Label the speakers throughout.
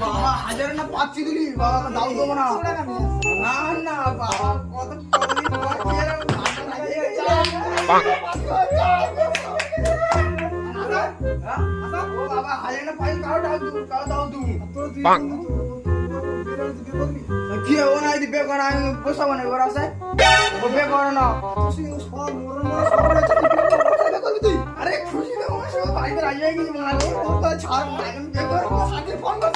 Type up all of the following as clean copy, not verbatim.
Speaker 1: বাবা হাজার না পাচ্ছি দিলি বাবা দাও দেবো না না না বাবা কত কতদিন পর কি এরকম ও বাবা হাজার না পাই কাও দাও তুমি কি ও নাই দিবে কোন আমি বসাবো না ওর আছে ও বে করো না খুশি সব মরণ করবি তুই আরে খুশি না ও সব বাড়িতে রাজি হয়ে গেছি মনে হয় ও তো ছাড় না আমি বে করবো আগে ফোন কর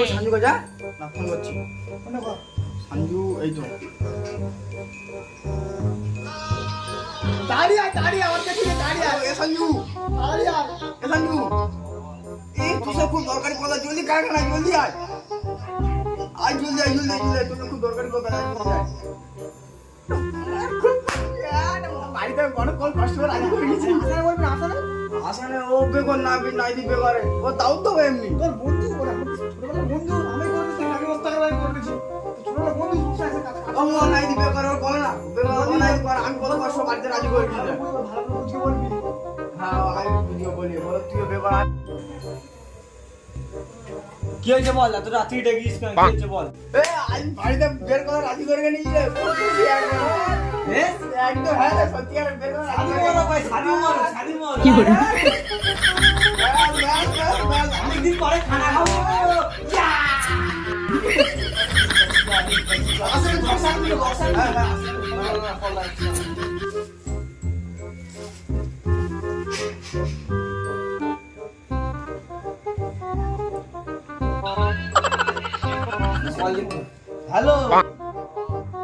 Speaker 1: সঞ্জু কে যা না ফোন করছি সঞ্জু এই তো দাঁড়িয়ে আমার কাছে দাঁড়িয়ে এ সঞ্জু এই তুই সব খুব দরকারি কথা জলদি কাট না জলদি আয় জলদি তোর খুব দরকারি কথা বাড়িতে বড় কল কষ্ট করে রাজি করে গেছি আসানে ও বেগর না নাই দিবে করে ও দাও তো এমনি তোর বন্ধু ওরা ছোটবেলা বন্ধু আমি করেছি আগে বস্তা করে করেছি ছোটবেলা বন্ধু সুসাইছে ও নাই দিবে করে ও বলে না বেগর নাই দিবে আমি কত কষ্ট বাড়িতে রাজি করে দিই ভালো করে বুঝিয়ে বলবি হ্যাঁ আমি ভিডিও বলি বল তুই বেগর
Speaker 2: কি হয়েছে বল এত রাত্রি ডেকিস কেন কি হয়েছে বল
Speaker 1: এ আমি বাড়িতে বের করে রাজি করে নিয়ে রে একদম হ্যাঁ সত্যি আর বের করে রাজি করে
Speaker 2: ভাই শাদি মার
Speaker 1: কি করে
Speaker 2: অনেকদিন পরে খানা খাবো
Speaker 1: আসলে বক্সার হ্যাঁ
Speaker 2: হ্যালো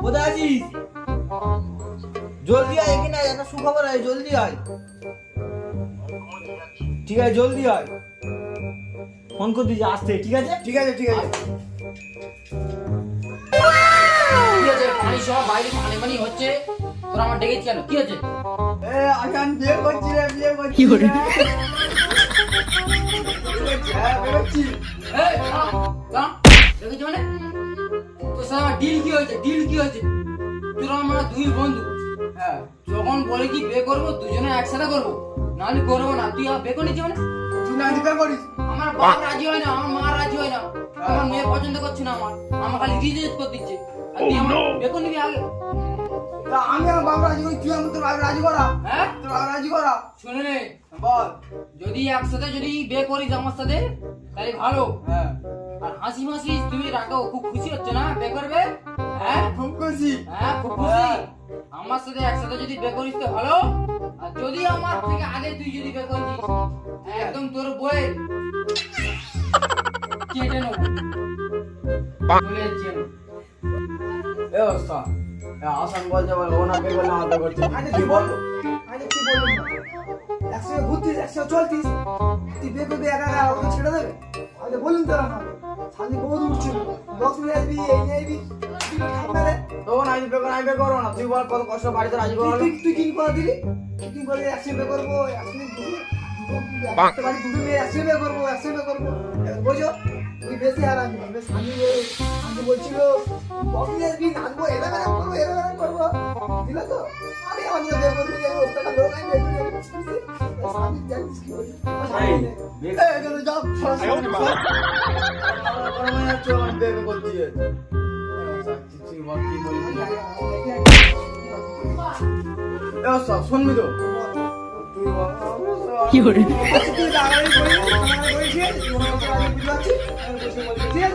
Speaker 2: কোথায় আছিস জলদি আয় এখানে একটা সুখবর আছে জলদি আয় ঠিক আছে জলদি আয় ফোন করে দিয়েছি আসতে ঠিক আছে
Speaker 1: ঠিক আছে
Speaker 3: পানি সব বাইরে পানি হচ্ছে তোরা আমার ডেকেছিস কেন কি হচ্ছে
Speaker 1: এ আজান বিয়ে করছি কি করে হ্যাঁ বেরোচ্ছি
Speaker 3: এই দেখেছি মানে তোর সাথে আমার ডিল কি হয়েছে তোরা আমরা দুই বন্ধু
Speaker 1: হ্যাঁ
Speaker 3: যখন বলেছি বিয়ে করবো দুজনে একসাথে করবো নাহলে করবো না তুই বিয়ে করে নিচ্ছি মানে
Speaker 1: তুই না দিবে করিস
Speaker 3: আমার বাবা রাজি হয় না আমার মা রাজি হয় না আমার মেয়ে পছন্দ করছে না আমার খালি রিজেক্ট করে দিচ্ছে আর তুই আমার বিয়ে করে নিবি আগে
Speaker 1: তা আমি আমার বাবা রাজি করি তুই আমার তোর বাবা রাজি করা
Speaker 3: হ্যাঁ
Speaker 1: তোর বাবা রাজি করা
Speaker 3: শুনে নে
Speaker 1: বল
Speaker 3: যদি একসাথে যদি বিয়ে করিস আমার সাথে তাহলে ভালো
Speaker 1: হ্যাঁ
Speaker 3: আর হাসি মাসি তুমি রাখো খুব খুশি হচ্ছে না বিয়ে করবে হ্যাঁ
Speaker 1: খুব খুশি
Speaker 3: হ্যাঁ খুব খুশি আমার সাথে একসাথে যদি বিয়ে করিস তো ভালো আর যদি আমার থেকে আগে তুই যদি বিয়ে করিস একদম তোর বইয়ের কেটে নেবো চলে যাচ্ছি আমি।
Speaker 1: এ অবস্থা আসান বলছে বল ও না বে বলে আমাকে করতে আরে কি বল একসাথে ঘুরতিস একসাথে চলতিস তুই বে করবি একা ওকে ছেড়ে দেবে আরে বলুন তোরা না সামনে বহুত উঠছিল বক্স নিয়ে আসবি এই নিয়ে আসবি তো নাই বে করে বে করো না তুই বল কত কষ্ট বাড়িতে রাজি করো তুই কি করে দিলি তুই কি করে একসাথে বে করবো একসাথে একটা বাড়ি দুটো মেয়ে একসাথে বে করবো বুঝো তুই বেশি আর আমি আমি বলছিল বক্স নিয়ে আসবি নাচবো এরকম করবো দিলা তো আমি আমাদের বে করবি এই অবস্থাটা লোক আমি বে করবি আমি জানিস কি বলি যাও শুনবি তো কি করে তুই